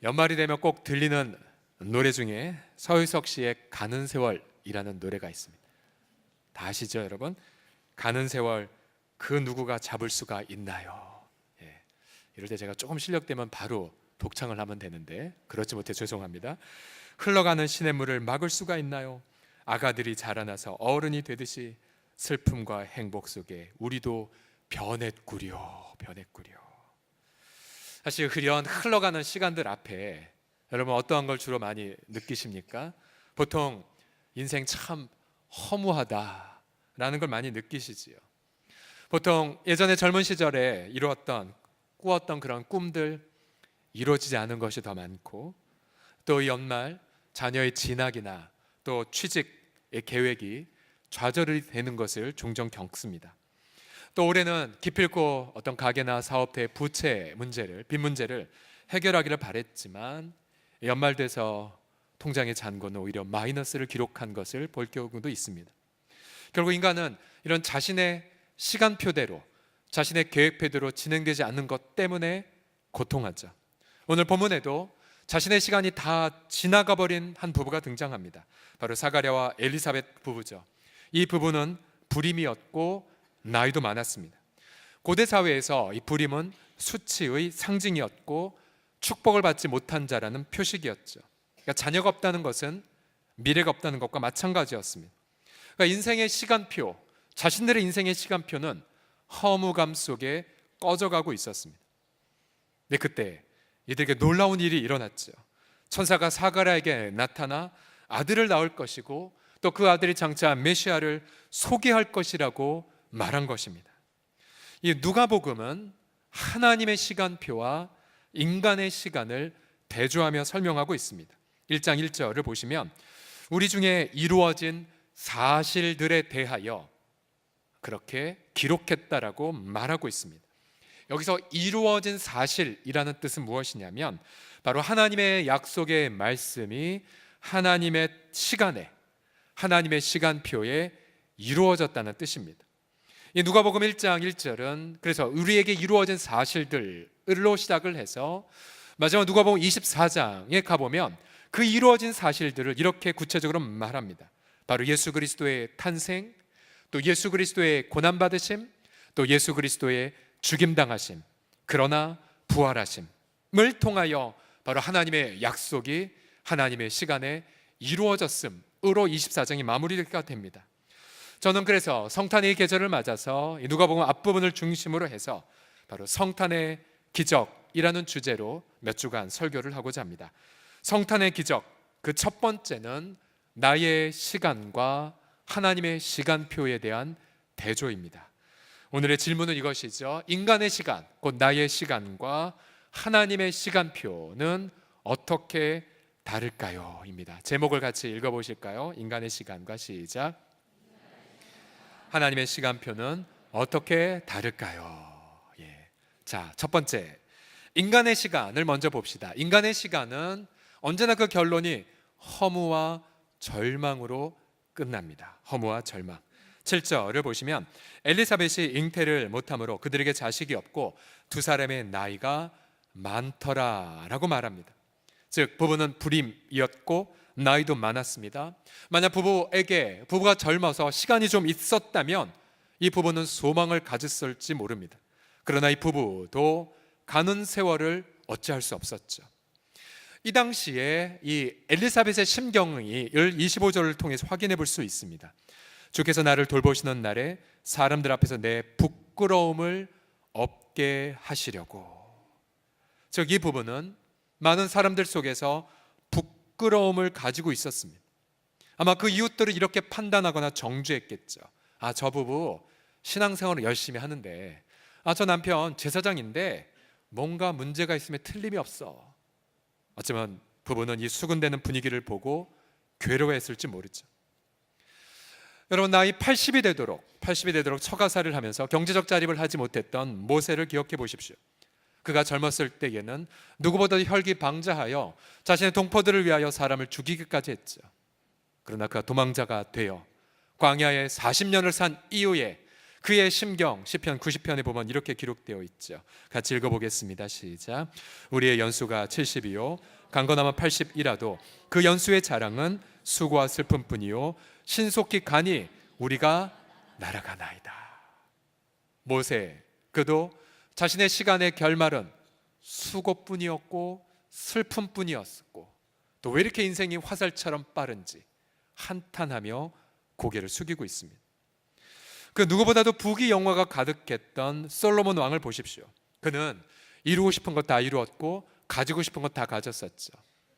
연말이 되면 꼭 들리는 노래 중에 서유석 씨의 가는 세월이라는 노래가 있습니다. 다 아시죠, 여러분? 가는 세월 그 누구가 잡을 수가 있나요? 이럴 때 제가 조금 실력되면 바로 독창을 하면 되는데 그렇지 못해 죄송합니다. 흘러가는 시냇물을 막을 수가 있나요? 아가들이 자라나서 어른이 되듯이 슬픔과 행복 속에 우리도 변했구려. 사실 이런 흘러가는 시간들 앞에 여러분 어떠한 걸 주로 많이 느끼십니까? 보통 인생 참 허무하다라는 걸 많이 느끼시지요. 보통 예전에 젊은 시절에 꾸었던 그런 꿈들 이루어지지 않은 것이 더 많고, 또 연말 자녀의 진학이나 또 취직의 계획이 좌절이 되는 것을 종종 겪습니다. 또 올해는 기필코 어떤 가게나 사업터의 빚 문제를 해결하기를 바랬지만 연말 돼서 통장의 잔고는 오히려 마이너스를 기록한 것을 볼 경우도 있습니다. 결국 인간은 이런 자신의 시간표대로, 자신의 계획표대로 진행되지 않는 것 때문에 고통하죠. 오늘 본문에도 자신의 시간이 다 지나가 버린 한 부부가 등장합니다. 바로 사가랴와 엘리사벳 부부죠. 이 부부는 불임이었고 나이도 많았습니다. 고대 사회에서 이 불임은 수치의 상징이었고 축복을 받지 못한 자라는 표식이었죠. 그러니까 자녀가 없다는 것은 미래가 없다는 것과 마찬가지였습니다. 그러니까 인생의 시간표, 자신들의 인생의 시간표는 허무감 속에 꺼져가고 있었습니다. 근데 그때 이들에게 놀라운 일이 일어났죠. 천사가 사가랴에게 나타나 아들을 낳을 것이고 또 그 아들이 장차 메시아를 소개할 것이라고 말한 것입니다. 이 누가복음은 하나님의 시간표와 인간의 시간을 대조하며 설명하고 있습니다. 1장 1절을 보시면 우리 중에 이루어진 사실들에 대하여 그렇게 기록했다라고 말하고 있습니다. 여기서 이루어진 사실이라는 뜻은 무엇이냐면 바로 하나님의 약속의 말씀이 하나님의 시간에, 하나님의 시간표에 이루어졌다는 뜻입니다. 이 누가복음 1장 1절은 그래서 우리에게 이루어진 사실들로 시작을 해서 마지막 누가복음 24장에 가보면 그 이루어진 사실들을 이렇게 구체적으로 말합니다. 바로 예수 그리스도의 탄생, 또 예수 그리스도의 고난받으심, 또 예수 그리스도의 죽임당하심, 그러나 부활하심을 통하여 바로 하나님의 약속이 하나님의 시간에 이루어졌음으로 24장이 마무리가 됩니다. 저는 그래서 성탄의 계절을 맞아서 누가복음 앞부분을 중심으로 해서 바로 성탄의 기적이라는 주제로 몇 주간 설교를 하고자 합니다. 성탄의 기적, 그 첫 번째는 나의 시간과 하나님의 시간표에 대한 대조입니다. 오늘의 질문은 이것이죠. 인간의 시간, 곧 나의 시간과 하나님의 시간표는 어떻게 다를까요? 입니다. 제목을 같이 읽어보실까요? 인간의 시간과 시작. 하나님의 시간표는 어떻게 다를까요? 자, 첫 번째, 인간의 시간을 먼저 봅시다. 인간의 시간은 언제나 그 결론이 허무와 절망으로 끝납니다. 허무와 절망. 7절을 보시면 엘리사벳이 잉태를 못함으로 그들에게 자식이 없고 두 사람의 나이가 많더라 라고 말합니다. 즉 부부는 불임이었고 나이도 많았습니다. 만약 부부가 젊어서 시간이 좀 있었다면 이 부부는 소망을 가졌을지 모릅니다. 그러나 이 부부도 가는 세월을 어찌할 수 없었죠. 이 당시에 이 엘리사벳의 심경을 25절을 통해서 확인해 볼 수 있습니다. 주께서 나를 돌보시는 날에 사람들 앞에서 내 부끄러움을 없게 하시려고. 즉 이 부부는 많은 사람들 속에서 부끄러움을 가지고 있었습니다. 아마 그 이웃들을 이렇게 판단하거나 정죄했겠죠. 저 부부 신앙생활을 열심히 하는데 저 남편 제사장인데 뭔가 문제가 있으면 틀림이 없어. 어쩌면 부부는 이 수군대는 분위기를 보고 괴로워했을지 모르죠. 여러분 나이 80이 되도록 처가살이를 하면서 경제적 자립을 하지 못했던 모세를 기억해 보십시오. 그가 젊었을 때에는 누구보다도 혈기방자하여 자신의 동포들을 위하여 사람을 죽이기까지 했죠. 그러나 그가 도망자가 되어 광야에 40년을 산 이후에 그의 심경 시편 90편에 보면 이렇게 기록되어 있죠. 같이 읽어보겠습니다. 시작. 우리의 연수가 70이요 강건하면 80이라도 그 연수의 자랑은 수고와 슬픔뿐이요 신속히 가니 우리가 날아가나이다. 모세 그도 자신의 시간의 결말은 수고뿐이었고 슬픔뿐이었고 또 왜 이렇게 인생이 화살처럼 빠른지 한탄하며 고개를 숙이고 있습니다. 그 누구보다도 부귀영화가 가득했던 솔로몬 왕을 보십시오. 그는 이루고 싶은 것 다 이루었고 가지고 싶은 것 다 가졌었죠.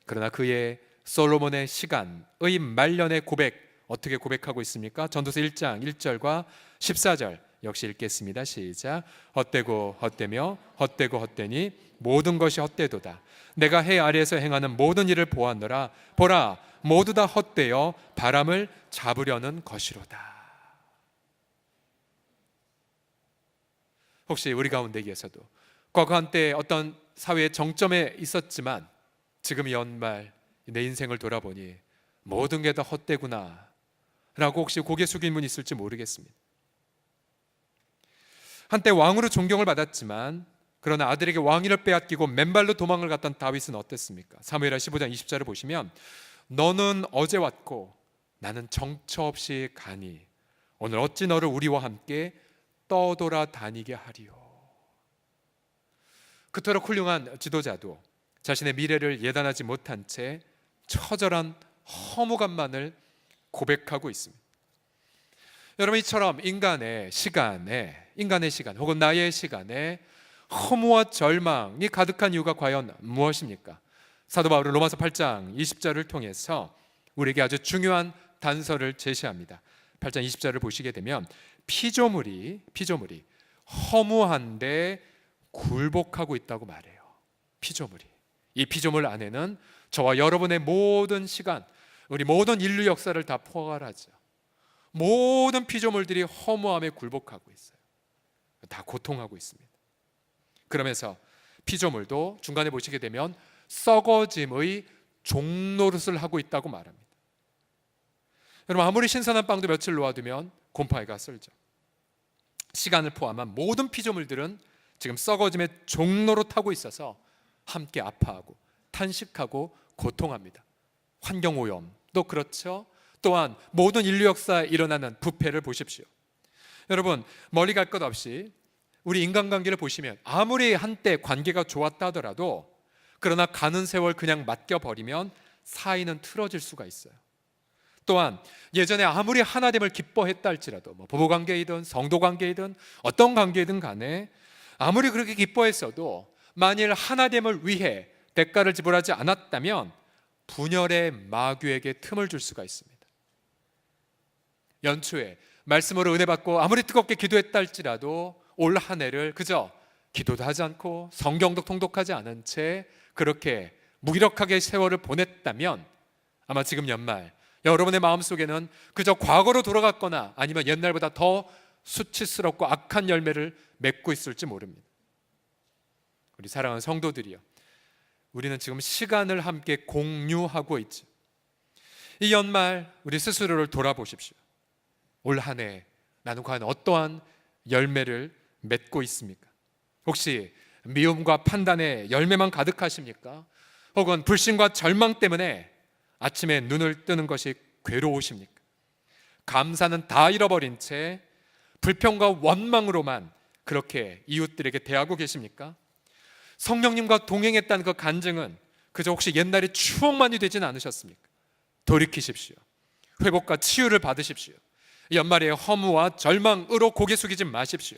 그러나 그의 솔로몬의 시간의 말년의 고백 어떻게 고백하고 있습니까? 전도서 1장 1절과 14절 역시 읽겠습니다. 시작. 헛되고 헛되며 헛되고 헛되니 모든 것이 헛되도다. 내가 해 아래에서 행하는 모든 일을 보았노라. 보라 모두 다 헛되어 바람을 잡으려는 것이로다. 혹시 우리 가운데 계셔도 과거 한때 어떤 사회의 정점에 있었지만 지금 연말 내 인생을 돌아보니 모든 게 다 헛되구나 라고 혹시 고개 숙인 분 있을지 모르겠습니다. 한때 왕으로 존경을 받았지만 그러나 아들에게 왕위를 빼앗기고 맨발로 도망을 갔던 다윗은 어땠습니까? 사무엘하 15장 20절을 보시면 너는 어제 왔고 나는 정처 없이 가니 오늘 어찌 너를 우리와 함께 떠돌아다니게 하리요. 그토록 훌륭한 지도자도 자신의 미래를 예단하지 못한 채 처절한 허무감만을 고백하고 있습니다. 여러분 이처럼 인간의 시간 혹은 나의 시간에 허무와 절망이 가득한 이유가 과연 무엇입니까? 사도 바울은 로마서 8장 20절을 통해서 우리에게 아주 중요한 단서를 제시합니다. 8장 20절을 보시게 되면 피조물이 허무한데 굴복하고 있다고 말해요. 이 피조물 안에는 저와 여러분의 모든 시간, 우리 모든 인류 역사를 다 포괄하죠. 모든 피조물들이 허무함에 굴복하고 있어요. 다 고통하고 있습니다. 그러면서 피조물도 중간에 보시게 되면 썩어짐의 종노릇을 하고 있다고 말합니다. 여러분 아무리 신선한 빵도 며칠 놓아두면 곰팡이가 쓸죠. 시간을 포함한 모든 피조물들은 지금 썩어짐의 종노릇하고 있어서 함께 아파하고 탄식하고 고통합니다. 환경오염도 그렇죠. 또한 모든 인류 역사에 일어나는 부패를 보십시오. 여러분 멀리 갈 것 없이 우리 인간관계를 보시면 아무리 한때 관계가 좋았다 하더라도 그러나 가는 세월 그냥 맡겨버리면 사이는 틀어질 수가 있어요. 또한 예전에 아무리 하나됨을 기뻐했다 할지라도 부부관계이든 성도관계이든 어떤 관계이든 간에 아무리 그렇게 기뻐했어도 만일 하나됨을 위해 대가를 지불하지 않았다면 분열의 마귀에게 틈을 줄 수가 있습니다. 연초에 말씀으로 은혜 받고 아무리 뜨겁게 기도했다 할지라도 올 한 해를 그저 기도도 하지 않고 성경도 통독하지 않은 채 그렇게 무기력하게 세월을 보냈다면 아마 지금 연말 여러분의 마음속에는 그저 과거로 돌아갔거나 아니면 옛날보다 더 수치스럽고 악한 열매를 맺고 있을지 모릅니다. 우리 사랑하는 성도들이요, 우리는 지금 시간을 함께 공유하고 있죠. 이 연말 우리 스스로를 돌아보십시오. 올 한 해 나는 과연 어떠한 열매를 맺고 있습니까? 혹시 미움과 판단의 열매만 가득하십니까? 혹은 불신과 절망 때문에 아침에 눈을 뜨는 것이 괴로우십니까? 감사는 다 잃어버린 채 불평과 원망으로만 그렇게 이웃들에게 대하고 계십니까? 성령님과 동행했다는 그 간증은 그저 혹시 옛날의 추억만이 되진 않으셨습니까? 돌이키십시오. 회복과 치유를 받으십시오. 연말에 허무와 절망으로 고개 숙이지 마십시오.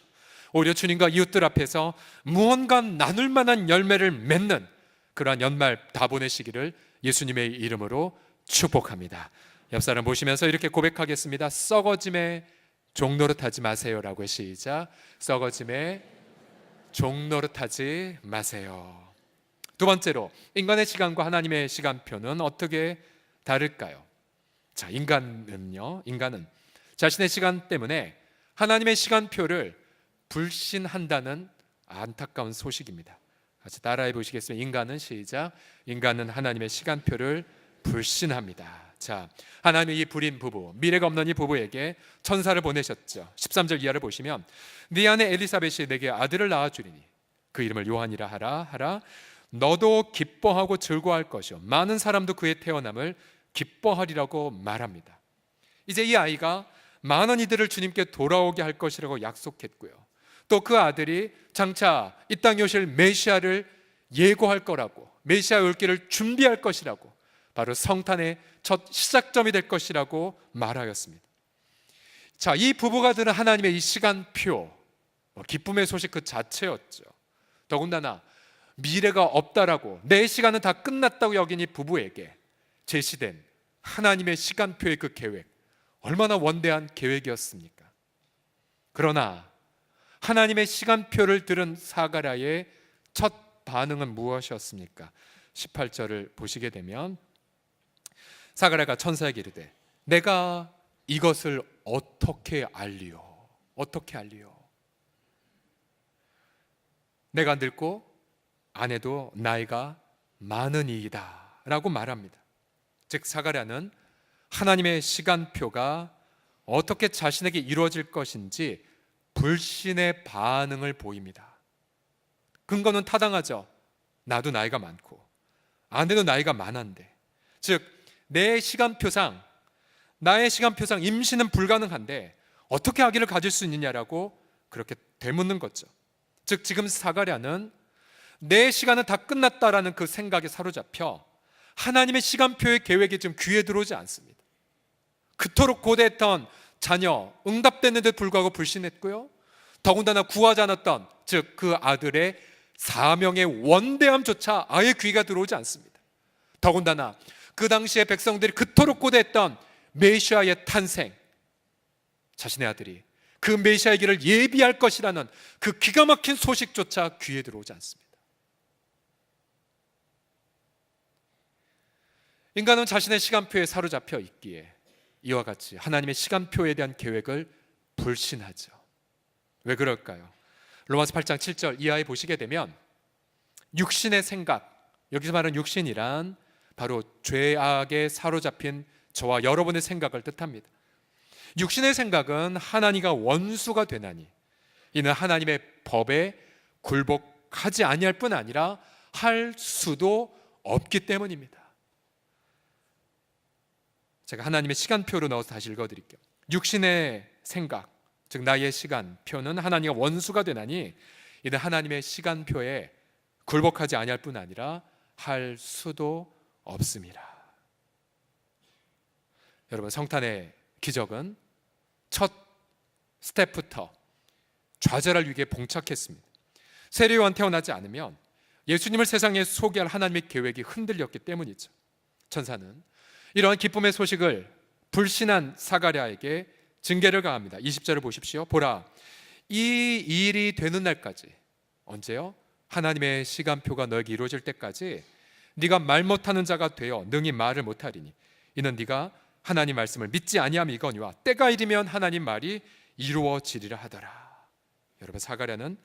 오히려 주님과 이웃들 앞에서 무언가 나눌 만한 열매를 맺는 그러한 연말 다 보내시기를 예수님의 이름으로 축복합니다. 옆사람 보시면서 이렇게 고백하겠습니다. 썩어짐에 종노릇하지 마세요라고. 시작. 썩어짐에 종노릇하지 마세요. 두 번째로 인간의 시간과 하나님의 시간표는 어떻게 다를까요? 자, 인간은 자신의 시간 때문에 하나님의 시간표를 불신한다는 안타까운 소식입니다. 같이 따라해 보시겠습니다. 인간은 시작. 인간은 하나님의 시간표를 불신합니다. 자, 하나님이 이 불임 부부, 미래가 없는 이 부부에게 천사를 보내셨죠. 13절 이하를 보시면 네 아내 엘리사벳이 내게 아들을 낳아주리니 그 이름을 요한이라 하라. 너도 기뻐하고 즐거워할 것이요 많은 사람도 그의 태어남을 기뻐하리라고 말합니다. 이제 이 아이가 많은 이들을 주님께 돌아오게 할 것이라고 약속했고요, 또 그 아들이 장차 이 땅에 오실 메시아를 예고할 거라고, 메시아 올 길을 준비할 것이라고, 바로 성탄의 첫 시작점이 될 것이라고 말하였습니다. 자, 이 부부가 들은 하나님의 이 시간표, 기쁨의 소식 그 자체였죠. 더군다나 미래가 없다라고, 내 시간은 다 끝났다고 여긴 이 부부에게 제시된 하나님의 시간표의 그 계획, 얼마나 원대한 계획이었습니까? 그러나 하나님의 시간표를 들은 사가랴의 첫 반응은 무엇이었습니까? 18절을 보시게 되면 사가랴가 천사에게 이르되 내가 이것을 어떻게 알리요? 어떻게 알리요? 내가 늙고 아내도 나이가 많으니이다 라고 말합니다. 즉 사가랴는 하나님의 시간표가 어떻게 자신에게 이루어질 것인지 불신의 반응을 보입니다. 근거는 타당하죠. 나도 나이가 많고 아내도 나이가 많은데, 즉 내 시간표상, 나의 시간표상 임신은 불가능한데 어떻게 아기를 가질 수 있느냐라고 그렇게 되묻는 거죠. 즉 지금 사가랴는 내 시간은 다 끝났다라는 그 생각에 사로잡혀 하나님의 시간표의 계획이 지금 귀에 들어오지 않습니다. 그토록 고대했던 자녀 응답됐는데 불구하고 불신했고요, 더군다나 구하지 않았던 즉 그 아들의 사명의 원대함조차 아예 귀가 들어오지 않습니다. 더군다나 그 당시에 백성들이 그토록 고대했던 메시아의 탄생, 자신의 아들이 그 메시아의 길을 예비할 것이라는 그 기가 막힌 소식조차 귀에 들어오지 않습니다. 인간은 자신의 시간표에 사로잡혀 있기에 이와 같이 하나님의 시간표에 대한 계획을 불신하죠. 왜 그럴까요? 로마서 8장 7절 이하에 보시게 되면 육신의 생각, 여기서 말하는 육신이란 바로 죄악에 사로잡힌 저와 여러분의 생각을 뜻합니다. 육신의 생각은 하나님과 원수가 되나니 이는 하나님의 법에 굴복하지 아니할 뿐 아니라 할 수도 없기 때문입니다. 제가 하나님의 시간표로 넣어서 다시 읽어드릴게요. 육신의 생각, 즉 나의 시간표는 하나님과 원수가 되나니 이는 하나님의 시간표에 굴복하지 아니할 뿐 아니라 할 수도 없습니다. 여러분, 성탄의 기적은 첫 스텝부터 좌절할 위기에 봉착했습니다. 세례 요한 태어나지 않으면 예수님을 세상에 소개할 하나님의 계획이 흔들렸기 때문이죠. 천사는 이러한 기쁨의 소식을 불신한 사가랴에게 징계를 가합니다. 20절을 보십시오. 보라, 이 일이 되는 날까지, 언제요? 하나님의 시간표가 너에게 이루어질 때까지 네가 말 못하는 자가 되어 능히 말을 못하리니 이는 네가 하나님 말씀을 믿지 아니함이거니와 때가 이르면 하나님 말이 이루어지리라 하더라. 여러분, 사가랴는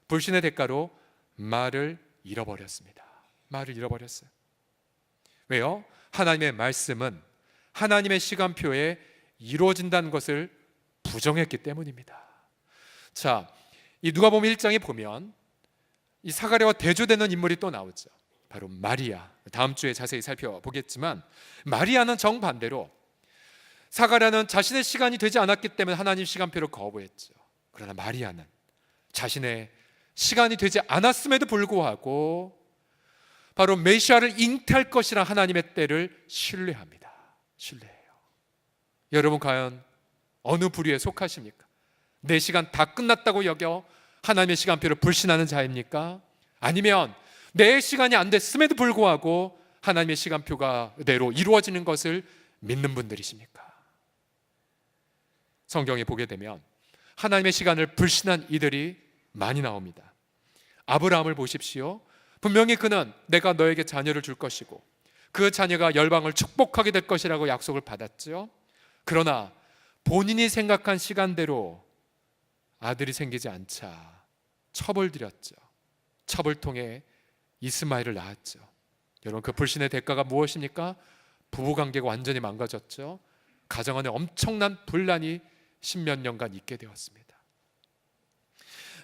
불신의 대가로 말을 잃어버렸습니다. 말을 잃어버렸어요. 왜요? 하나님의 말씀은 하나님의 시간표에 이루어진다는 것을 부정했기 때문입니다. 자, 이 누가복음 1장에 보면 이 사가랴와 대조되는 인물이 또 나오죠. 바로 마리아. 다음 주에 자세히 살펴보겠지만 마리아는 정반대로 사가랴는 자신의 시간이 되지 않았기 때문에 하나님 시간표를 거부했죠. 그러나 마리아는 자신의 시간이 되지 않았음에도 불구하고 바로 메시아를 잉태할 것이라 하나님의 때를 신뢰합니다. 신뢰해요. 여러분, 과연 어느 부류에 속하십니까? 내 시간 다 끝났다고 여겨 하나님의 시간표를 불신하는 자입니까? 아니면 내 시간이 안 됐음에도 불구하고 하나님의 시간표가 대로 이루어지는 것을 믿는 분들이십니까? 성경에 보게 되면 하나님의 시간을 불신한 이들이 많이 나옵니다. 아브라함을 보십시오. 분명히 그는 내가 너에게 자녀를 줄 것이고 그 자녀가 열방을 축복하게 될 것이라고 약속을 받았죠. 그러나 본인이 생각한 시간대로 아들이 생기지 않자 첩을 들였죠. 첩을 통해 이스마엘을 낳았죠. 여러분, 그 불신의 대가가 무엇입니까? 부부관계가 완전히 망가졌죠. 가정 안에 엄청난 분란이 십몇 년간 있게 되었습니다.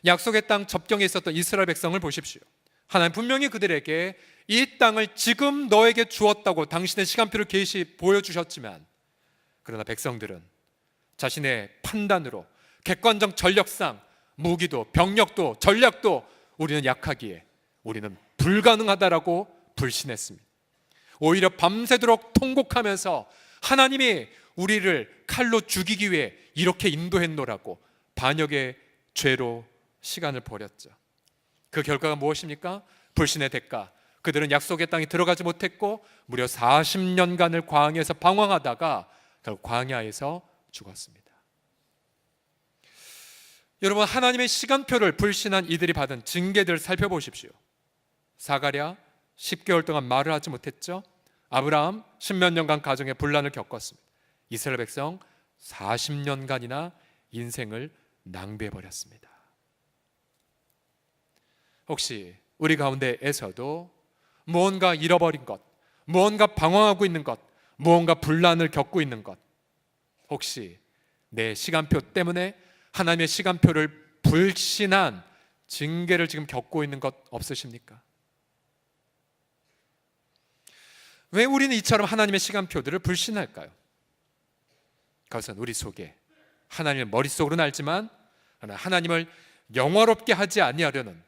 약속의 땅 접경에 있었던 이스라엘 백성을 보십시오. 하나님 분명히 그들에게 이 땅을 지금 너에게 주었다고 당신의 시간표를 보여주셨지만, 그러나 백성들은 자신의 판단으로 객관적 전력상 무기도 병력도 전략도 우리는 약하기에 우리는 불가능하다라고 불신했습니다. 오히려 밤새도록 통곡하면서 하나님이 우리를 칼로 죽이기 위해 이렇게 인도했노라고 반역의 죄로 시간을 버렸죠. 그 결과가 무엇입니까? 불신의 대가. 그들은 약속의 땅에 들어가지 못했고 무려 40년간을 광야에서 방황하다가 결국 광야에서 죽었습니다. 여러분, 하나님의 시간표를 불신한 이들이 받은 징계들을 살펴보십시오. 사가랴 10개월 동안 말을 하지 못했죠. 아브라함 10몇 년간 가정의 분란을 겪었습니다. 이스라엘 백성 40년간이나 인생을 낭비해버렸습니다. 혹시 우리 가운데에서도 무언가 잃어버린 것, 무언가 방황하고 있는 것, 무언가 분란을 겪고 있는 것, 혹시 내 시간표 때문에 하나님의 시간표를 불신한 징계를 지금 겪고 있는 것 없으십니까? 왜 우리는 이처럼 하나님의 시간표들을 불신할까요? 그것은 우리 속에 하나님을 머릿속으로는 알지만 하나님을 영화롭게 하지 아니하려는,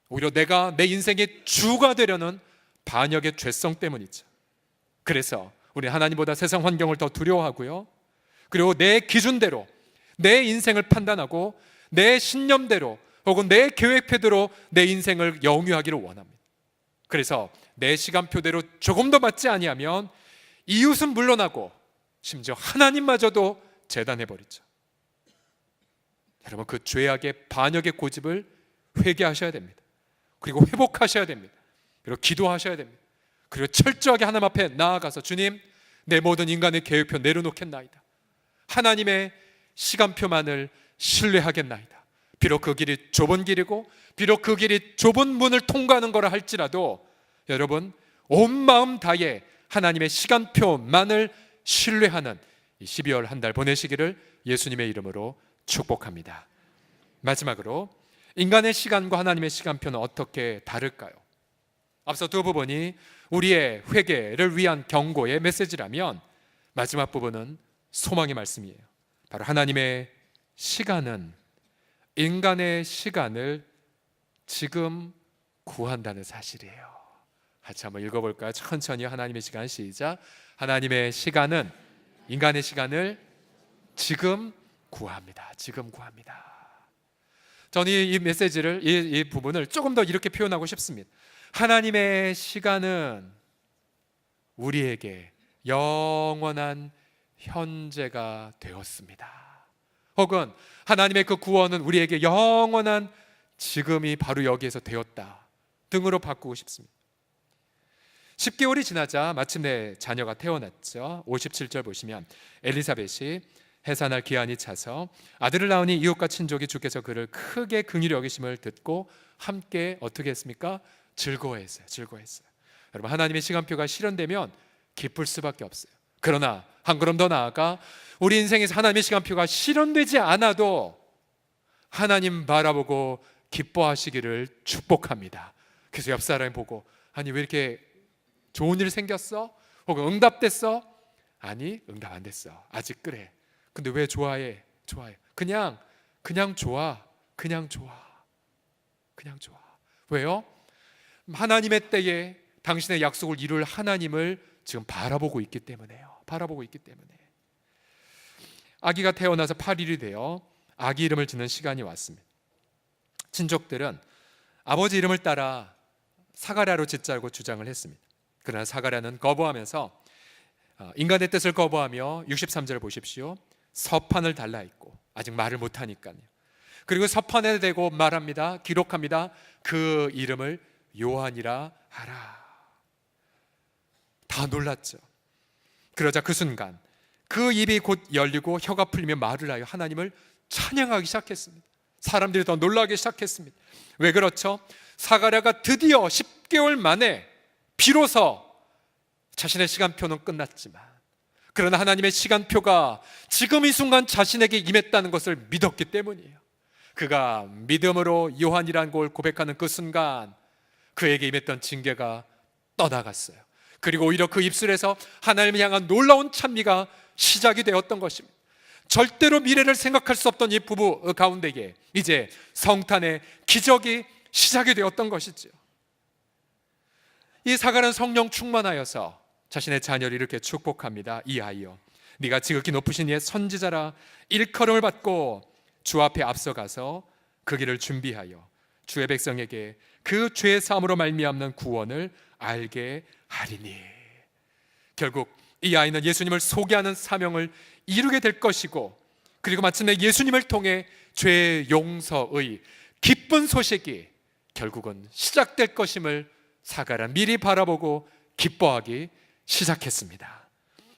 오히려 내가 내 인생의 주가 되려는 반역의 죄성 때문이죠. 그래서 우리는 하나님보다 세상 환경을 더 두려워하고요, 그리고 내 기준대로 내 인생을 판단하고 내 신념대로 혹은 내 계획표대로 내 인생을 영위하기를 원합니다. 그래서 내 시간표대로 조금 더 맞지 아니하면 이웃은 물러나고 심지어 하나님마저도 재단해버리죠. 여러분, 그 죄악의 반역의 고집을 회개하셔야 됩니다. 그리고 회복하셔야 됩니다. 그리고 기도하셔야 됩니다. 그리고 철저하게 하나님 앞에 나아가서 주님, 내 모든 인간의 계획표 내려놓겠나이다. 하나님의 시간표만을 신뢰하겠나이다. 비록 그 길이 좁은 길이고 비록 그 길이 좁은 문을 통과하는 거라 할지라도 여러분, 온 마음 다해 하나님의 시간표만을 신뢰하는 이 12월 한 달 보내시기를 예수님의 이름으로 축복합니다. 마지막으로 인간의 시간과 하나님의 시간표는 어떻게 다를까요? 앞서 두 부분이 우리의 회개를 위한 경고의 메시지라면 마지막 부분은 소망의 말씀이에요. 바로 하나님의 시간은 인간의 시간을 지금 구한다는 사실이에요. 같이 한번 읽어볼까요? 천천히 하나님의 시간 시작. 하나님의 시간은 인간의 시간을 지금 구합니다. 지금 구합니다. 저는 이 메시지를, 이 부분을 조금 더 이렇게 표현하고 싶습니다. 하나님의 시간은 우리에게 영원한 현재가 되었습니다. 혹은 하나님의 그 구원은 우리에게 영원한 지금이 바로 여기에서 되었다 등으로 바꾸고 싶습니다. 10개월이 지나자 마침내 자녀가 태어났죠. 57절 보시면 엘리사벳이 해산할 기한이 차서 아들을 낳으니 이웃과 친족이 주께서 그를 크게 긍휼히 여기심을 듣고 함께 어떻게 했습니까? 즐거워했어요. 여러분, 하나님의 시간표가 실현되면 기쁠 수밖에 없어요. 그러나 한 걸음 더 나아가 우리 인생에서 하나님의 시간표가 실현되지 않아도 하나님 바라보고 기뻐하시기를 축복합니다. 그래서 옆 사람이 보고, 아니 왜 이렇게 좋은 일 생겼어? 혹은 응답됐어? 아니, 응답 안 됐어. 아직 그래. 근데 왜 좋아해? 그냥 좋아. 그냥 좋아. 왜요? 하나님의 때에 당신의 약속을 이룰 하나님을 지금 바라보고 있기 때문에요. 아기가 태어나서 8일이 되어 아기 이름을 짓는 시간이 왔습니다. 친족들은 아버지 이름을 따라 사가랴로 짓자고 주장을 했습니다. 그러나 사가랴는 거부하면서 인간의 뜻을 거부하며 63절을 보십시오. 서판을 달라 했고, 아직 말을 못하니까요. 그리고 서판에 대고 말합니다. 기록합니다. 그 이름을 요한이라 하라. 다 놀랐죠. 그러자 그 순간 그 입이 곧 열리고 혀가 풀리며 말을 하여 하나님을 찬양하기 시작했습니다. 사람들이 더 놀라기 시작했습니다. 왜 그렇죠? 사가랴가 드디어 10개월 만에 비로소 자신의 시간표는 끝났지만, 그러나 하나님의 시간표가 지금 이 순간 자신에게 임했다는 것을 믿었기 때문이에요. 그가 믿음으로 요한이라는 걸 고백하는 그 순간 그에게 임했던 징계가 떠나갔어요. 그리고 오히려 그 입술에서 하나님을 향한 놀라운 찬미가 시작이 되었던 것입니다. 절대로 미래를 생각할 수 없던 이 부부 가운데에 이제 성탄의 기적이 시작이 되었던 것이죠. 이 사가는 성령 충만하여서 자신의 자녀를 이렇게 축복합니다. 이 아이여, 네가 지극히 높으신 이의 선지자라 일컬음을 받고 주 앞에 앞서가서 그 길을 준비하여 주의 백성에게 그 죄 사함으로 말미암는 구원을 알게 하리니. 결국 이 아이는 예수님을 소개하는 사명을 이루게 될 것이고, 그리고 마침내 예수님을 통해 죄 용서의 기쁜 소식이 결국은 시작될 것임을 사가라 미리 바라보고 기뻐하기 시작했습니다.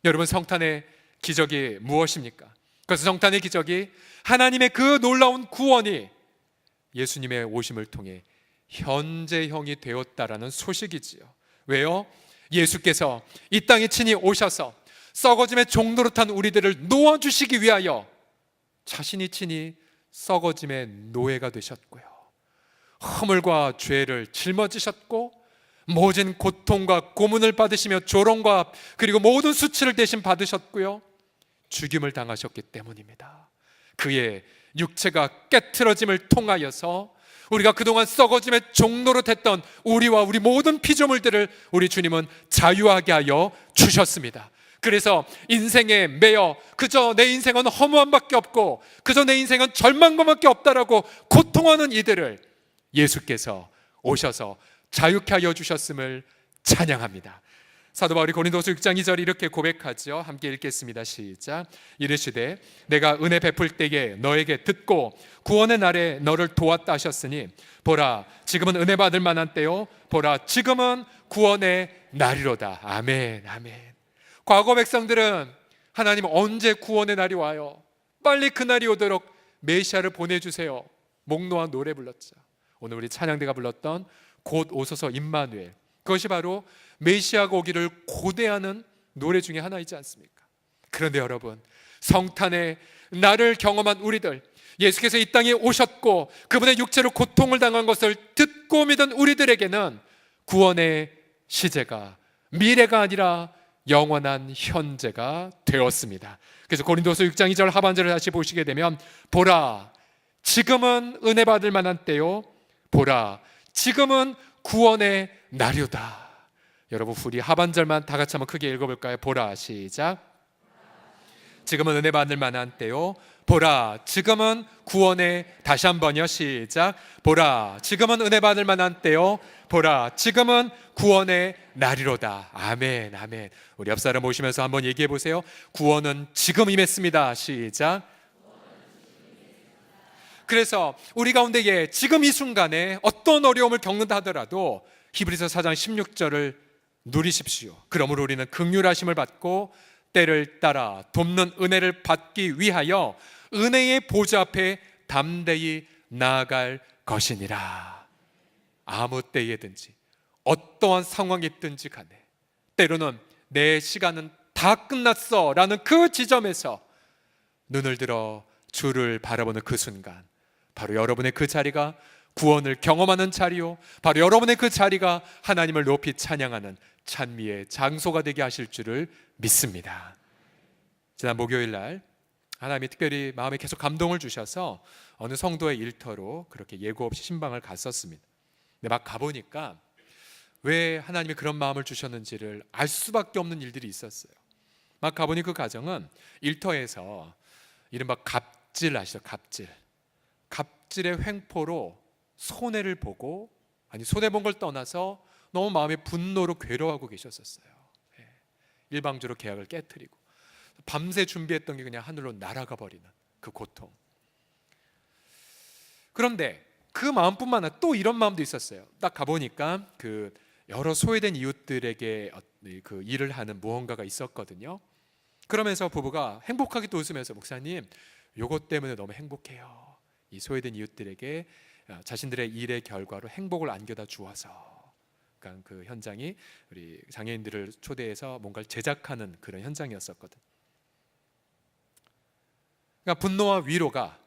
여러분, 성탄의 기적이 무엇입니까? 그래서 성탄의 기적이 하나님의 그 놀라운 구원이 예수님의 오심을 통해 현재형이 되었다라는 소식이지요. 왜요? 예수께서 이 땅에 친히 오셔서 썩어짐의 종로로 탄 우리들을 놓아주시기 위하여 자신이 친히 썩어짐의 노예가 되셨고요, 허물과 죄를 짊어지셨고 모진 고통과 고문을 받으시며 조롱과 그리고 모든 수치를 대신 받으셨고요, 죽임을 당하셨기 때문입니다. 그의 육체가 깨트러짐을 통하여서 우리가 그동안 썩어짐의 종로로 됐던 우리와 우리 모든 피조물들을 우리 주님은 자유하게 하여 주셨습니다. 그래서 인생에 매여 그저 내 인생은 허무함밖에 없고 그저 내 인생은 절망감밖에 없다라고 고통하는 이들을 예수께서 오셔서 자유케 하여 주셨음을 찬양합니다. 사도 바울이 고린도서 6장 2절 이렇게 고백하죠. 함께 읽겠습니다. 시작. 이르시되 내가 은혜 베풀 때에 너에게 듣고 구원의 날에 너를 도왔다 하셨으니 보라 지금은 은혜 받을 만한 때요 보라 지금은 구원의 날이로다. 아멘, 아멘. 과거 백성들은 하나님 언제 구원의 날이 와요? 빨리 그 날이 오도록 메시아를 보내주세요. 목 놓아 노래 불렀죠. 오늘 우리 찬양대가 불렀던 곧 오소서 임마누엘, 그것이 바로 메시아가 오기를 고대하는 노래 중에 하나이지 않습니까? 그런데 여러분, 성탄의 날을 경험한 우리들, 예수께서 이 땅에 오셨고 그분의 육체로 고통을 당한 것을 듣고 믿은 우리들에게는 구원의 시제가 미래가 아니라 영원한 현재가 되었습니다. 그래서 고린도서 6장 2절 하반절을 다시 보시게 되면 보라 지금은 은혜 받을 만한 때요 보라 지금은 구원의 날이다. 여러분, 우리 하반절만 다 같이 한번 크게 읽어볼까요? 보라, 시작. 지금은 은혜 받을 만한 때요 보라 지금은 구원의, 다시 한번요, 시작. 보라 지금은 은혜 받을 만한 때요 보라 지금은 구원의 날이로다. 아멘, 아멘. 우리 옆 사람 오시면서 한번 얘기해 보세요. 구원은 지금 임했습니다. 시작. 그래서 우리 가운데에 지금 이 순간에 어떤 어려움을 겪는다 하더라도 히브리서 4장 16절을 누리십시오. 그러므로 우리는 긍휼하심을 받고 때를 따라 돕는 은혜를 받기 위하여 은혜의 보좌 앞에 담대히 나아갈 것이니라. 아무 때에든지 어떠한 상황이 있든지 간에 때로는 내 시간은 다 끝났어 라는 그 지점에서 눈을 들어 주를 바라보는 그 순간, 바로 여러분의 그 자리가 구원을 경험하는 자리요, 바로 여러분의 그 자리가 하나님을 높이 찬양하는 찬미의 장소가 되게 하실 줄을 믿습니다. 지난 목요일 날 하나님이 특별히 마음에 계속 감동을 주셔서 어느 성도의 일터로 그렇게 예고 없이 신방을 갔었습니다. 근데 막 가보니까 왜 하나님이 그런 마음을 주셨는지를 알 수밖에 없는 일들이 있었어요. 막 가보니 그 가정은 일터에서 이른바 갑질 아시죠? 갑질의 횡포로 손해를 보고, 아니 손해본 걸 떠나서 너무 마음의 분노로 괴로워하고 계셨었어요. 일방적으로 계약을 깨트리고 밤새 준비했던 게 그냥 하늘로 날아가 버리는 그 고통. 그런데 그 마음뿐만 아니라 또 이런 마음도 있었어요. 딱 가보니까 그 여러 소외된 이웃들에게 그 일을 하는 무언가가 있었거든요. 그러면서 부부가 행복하게 또 웃으면서 목사님 요것 때문에 너무 행복해요. 이 소외된 이웃들에게 자신들의 일의 결과로 행복을 안겨다 주어서. 그러니까 그 현장이 우리 장애인들을 초대해서 뭔가를 제작하는 그런 현장이었었거든. 그러니까 분노와 위로가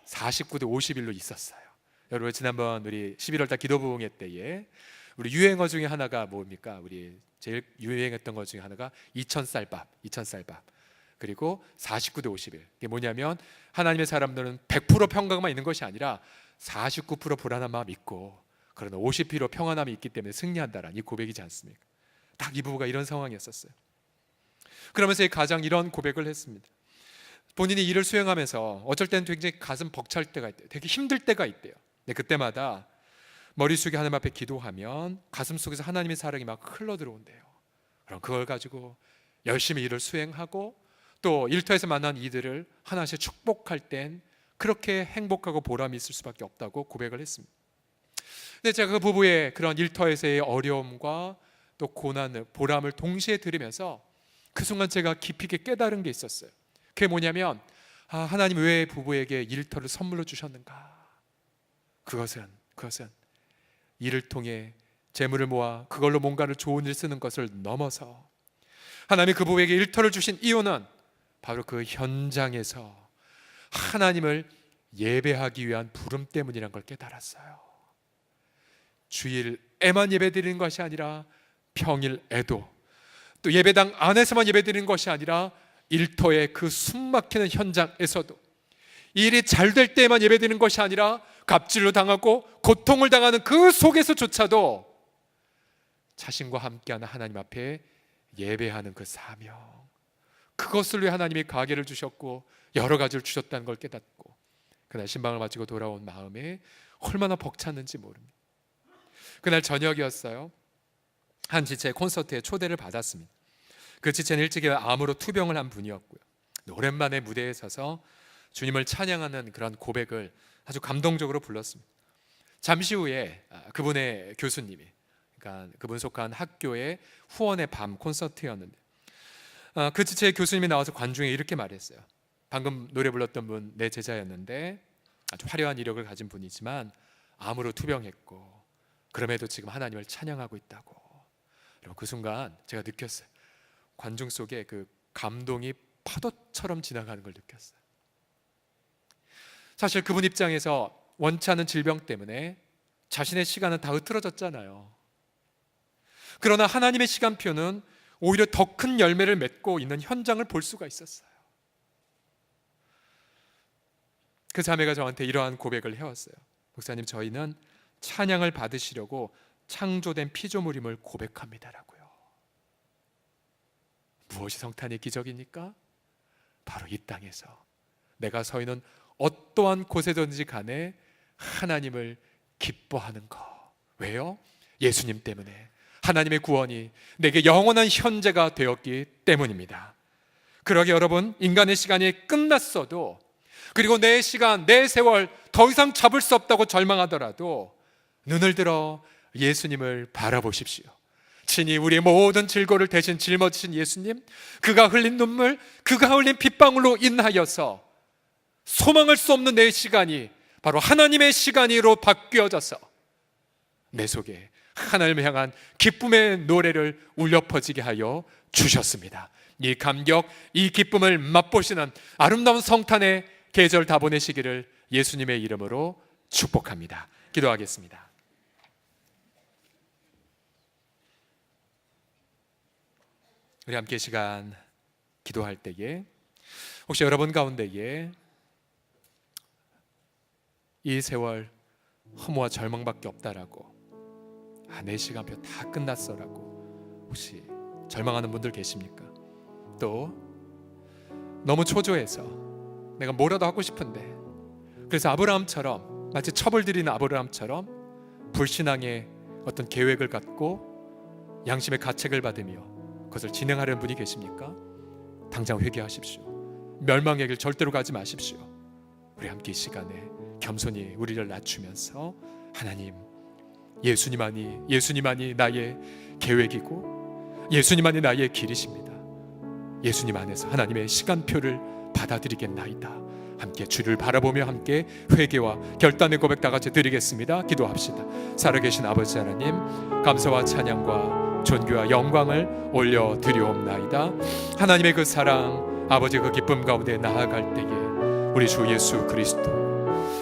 49대 51로 있었어요. 여러분 지난번 우리 11월 달 기도 부흥회 때에 우리 유행어 중에 하나가 뭡니까? 우리 제일 유행했던 것 중에 하나가 2000쌀밥. 그리고 49대 51. 이게 뭐냐면 하나님의 사람들은 100% 평강만 있는 것이 아니라 49% 불안한 마음이 있고 그러나 50% 평안함이 있기 때문에 승리한다라는 이 고백이지 않습니까? 딱 이 부부가 이런 상황이었었어요. 그러면서 이 가장 이런 고백을 했습니다. 본인이 일을 수행하면서 어쩔 때는 굉장히 가슴 벅찰 때가 있대요. 되게 힘들 때가 있대요. 근데 그때마다 머리 숙여 하나님 앞에 기도하면 가슴 속에서 하나님의 사랑이 막 흘러 들어온대요. 그럼 그걸 가지고 열심히 일을 수행하고 또 일터에서 만난 이들을 하나씩 축복할 땐 그렇게 행복하고 보람이 있을 수밖에 없다고 고백을 했습니다. 근데 제가 그 부부의 그런 일터에서의 어려움과 또 고난을 보람을 동시에 들으면서 그 순간 제가 깊이 있게 깨달은 게 있었어요. 그게 뭐냐면 하나님 왜 부부에게 일터를 선물로 주셨는가? 그것은 일을 통해 재물을 모아 그걸로 뭔가를 좋은 일 쓰는 것을 넘어서 하나님이 그 부부에게 일터를 주신 이유는 바로 그 현장에서 하나님을 예배하기 위한 부름 때문이란 걸 깨달았어요. 주일에만 예배드리는 것이 아니라 평일에도 또 예배당 안에서만 예배드리는 것이 아니라 일터의 그 숨막히는 현장에서도 일이 잘 될 때만 예배드리는 것이 아니라 갑질로 당하고 고통을 당하는 그 속에서조차도 자신과 함께하는 하나님 앞에 예배하는 그 사명, 그것을 위해 하나님이 가게를 주셨고 여러 가지를 주셨다는 걸 깨닫고 그날 신방을 마치고 돌아온 마음에 얼마나 벅찼는지 모릅니다. 그날 저녁이었어요. 한 지체 콘서트에 초대를 받았습니다. 그 지체는 일찍이 암으로 투병을 한 분이었고요. 오랜만에 무대에 서서 주님을 찬양하는 그런 고백을 아주 감동적으로 불렀습니다. 잠시 후에 그분의 교수님이, 그러니까 그분 속한 학교의 후원의 밤 콘서트였는데 그 지체의 교수님이 나와서 관중에 이렇게 말했어요. 방금 노래 불렀던 분 내 제자였는데 아주 화려한 이력을 가진 분이지만 암으로 투병했고 그럼에도 지금 하나님을 찬양하고 있다고. 그리고 그 순간 제가 느꼈어요. 관중 속에 그 감동이 파도처럼 지나가는 걸 느꼈어요. 사실 그분 입장에서 원치 않은 질병 때문에 자신의 시간은 다 흐트러졌잖아요. 그러나 하나님의 시간표는 오히려 더 큰 열매를 맺고 있는 현장을 볼 수가 있었어요. 그 자매가 저한테 이러한 고백을 해왔어요. 목사님, 저희는 찬양을 받으시려고 창조된 피조물임을 고백합니다라고요. 무엇이 성탄의 기적입니까? 바로 이 땅에서 내가 서 있는 어떠한 곳에든지 간에 하나님을 기뻐하는 것. 왜요? 예수님 때문에. 하나님의 구원이 내게 영원한 현재가 되었기 때문입니다. 그러게 여러분, 인간의 시간이 끝났어도, 그리고 내 시간, 내 세월 더 이상 잡을 수 없다고 절망하더라도 눈을 들어 예수님을 바라보십시오. 친히 우리의 모든 질고를 대신 짊어지신 예수님, 그가 흘린 눈물, 그가 흘린 핏방울로 인하여서 소망할 수 없는 내 시간이 바로 하나님의 시간으로 바뀌어져서 내 속에 하나님을 향한 기쁨의 노래를 울려 퍼지게 하여 주셨습니다. 이 감격, 이 기쁨을 맛보시는 아름다운 성탄의 계절 다 보내시기를 예수님의 이름으로 축복합니다. 기도하겠습니다. 우리 함께 시간 기도할 때에 혹시 여러분 가운데에 이 세월 허무와 절망밖에 없다라고, 내 시간표 다 끝났어라고 혹시 절망하는 분들 계십니까? 또 너무 초조해서 내가 뭐라도 하고 싶은데, 그래서 아브라함처럼, 마치 첩을 들이는 아브라함처럼 불신앙의 어떤 계획을 갖고 양심의 가책을 받으며 그것을 진행하려는 분이 계십니까? 당장 회개하십시오. 멸망의 길 절대로 가지 마십시오. 우리 함께 이 시간에 겸손히 우리를 낮추면서 하나님, 예수님만이 나의 계획이고 예수님만이 나의 길이십니다. 예수님 안에서 하나님의 시간표를 받아들이겠나이다. 함께 주를 바라보며 함께 회개와 결단의 고백 다 같이 드리겠습니다. 기도합시다. 살아계신 아버지 하나님, 감사와 찬양과 존귀와 영광을 올려드리옵나이다. 하나님의 그 사랑, 아버지 그 기쁨 가운데 나아갈 때에 우리 주 예수 그리스도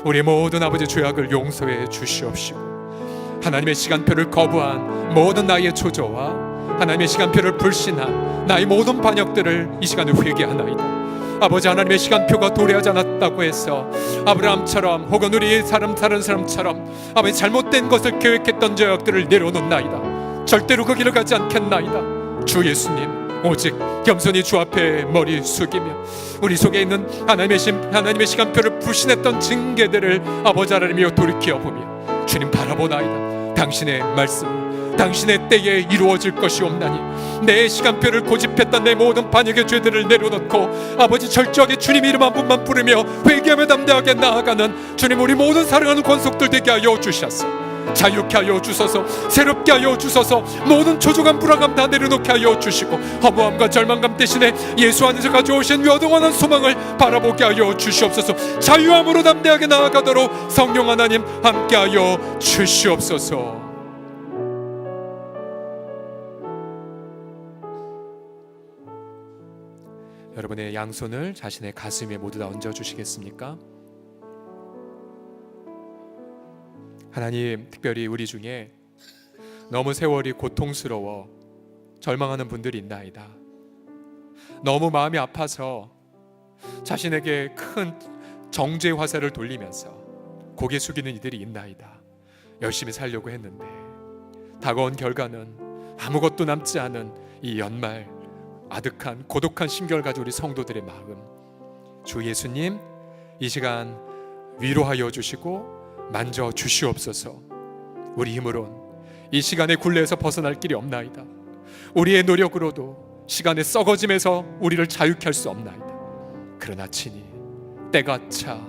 우리 모든 아버지 죄악을 용서해 주시옵시고, 하나님의 시간표를 거부한 모든 나의 초조와 하나님의 시간표를 불신한 나의 모든 반역들을 이 시간에 회개하나이다. 아버지, 하나님의 시간표가 도래하지 않았다고 해서 아브라함처럼 혹은 우리 다른 사람처럼 아버지 잘못된 것을 계획했던 죄악들을 내려놓나이다. 절대로 그 길을 가지 않겠나이다. 주 예수님, 오직 겸손히 주 앞에 머리 숙이며 우리 속에 있는 하나님의 시간표를 불신했던 징계들을 아버지 하나님이여 돌이켜보며 주님 바라보나이다. 당신의 말씀, 당신의 때에 이루어질 것이 없나니 내 시간표를 고집했던 내 모든 반역의 죄들을 내려놓고 아버지 절저하게 주님 이름 한 분만 부르며 회개하며 담대하게 나아가는 주님, 우리 모든 사랑하는 권속들 되게 하여 주셨소. 자유케 하여 주소서. 새롭게 하여 주소서. 모든 초조감 불안감 다 내려놓게 하여 주시고, 허무함과 절망감 대신에 예수 안에서 가져오신 여동원한 소망을 바라보게 하여 주시옵소서. 자유함으로 담대하게 나아가도록 성령 하나님 함께 하여 주시옵소서. 여러분의 양손을 자신의 가슴에 모두 다 얹어주시겠습니까? 하나님, 특별히 우리 중에 너무 세월이 고통스러워 절망하는 분들이 있나이다. 너무 마음이 아파서 자신에게 큰 정죄 화살을 돌리면서 고개 숙이는 이들이 있나이다. 열심히 살려고 했는데 다가온 결과는 아무것도 남지 않은 이 연말, 아득한 고독한 심결 가진 우리 성도들의 마음, 주 예수님 이 시간 위로하여 주시고 만져 주시옵소서. 우리 힘으론 이 시간의 굴레에서 벗어날 길이 없나이다. 우리의 노력으로도 시간의 썩어짐에서 우리를 자유케 할 수 없나이다. 그러나 친히 때가 차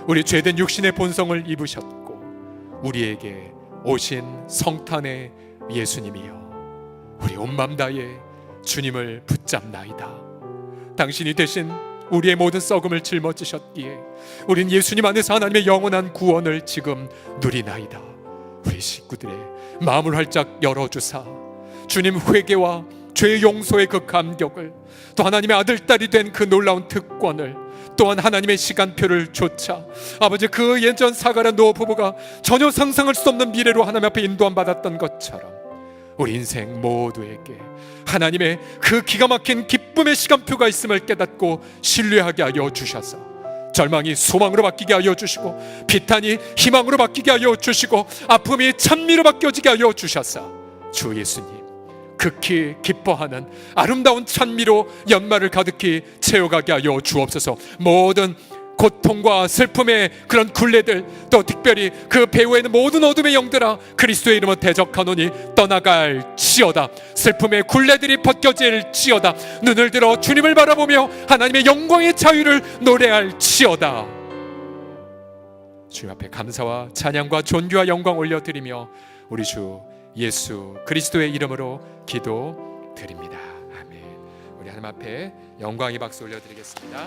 우리 죄된 육신의 본성을 입으셨고 우리에게 오신 성탄의 예수님이여, 우리 온 맘 다해 주님을 붙잡나이다. 당신이 대신 우리의 모든 썩음을 짊어지셨기에 우린 예수님 안에서 하나님의 영원한 구원을 지금 누리나이다. 우리 식구들의 마음을 활짝 열어주사 주님 회개와 죄 용서의 그 감격을, 또 하나님의 아들 딸이 된 그 놀라운 특권을, 또한 하나님의 시간표를 좇아 아버지 그 예전 사가랴 노아 부부가 전혀 상상할 수 없는 미래로 하나님 앞에 인도함 받았던 것처럼 우리 인생 모두에게 하나님의 그 기가 막힌 기쁨의 시간표가 있음을 깨닫고 신뢰하게 하여 주셔서 절망이 소망으로 바뀌게 하여 주시고, 비탄이 희망으로 바뀌게 하여 주시고, 아픔이 찬미로 바뀌어지게 하여 주셔서 주 예수님 극히 기뻐하는 아름다운 찬미로 연말을 가득히 채워가게 하여 주옵소서. 모든 고통과 슬픔의 그런 굴레들, 또 특별히 그 배후에 있는 모든 어둠의 영들아, 그리스도의 이름으로 대적하노니 떠나갈지어다. 슬픔의 굴레들이 벗겨질지어다. 눈을 들어 주님을 바라보며 하나님의 영광의 자유를 노래할지어다. 주님 앞에 감사와 찬양과 존귀와 영광 올려드리며 우리 주 예수 그리스도의 이름으로 기도드립니다. 아멘. 우리 하나님 앞에 영광의 박수 올려드리겠습니다.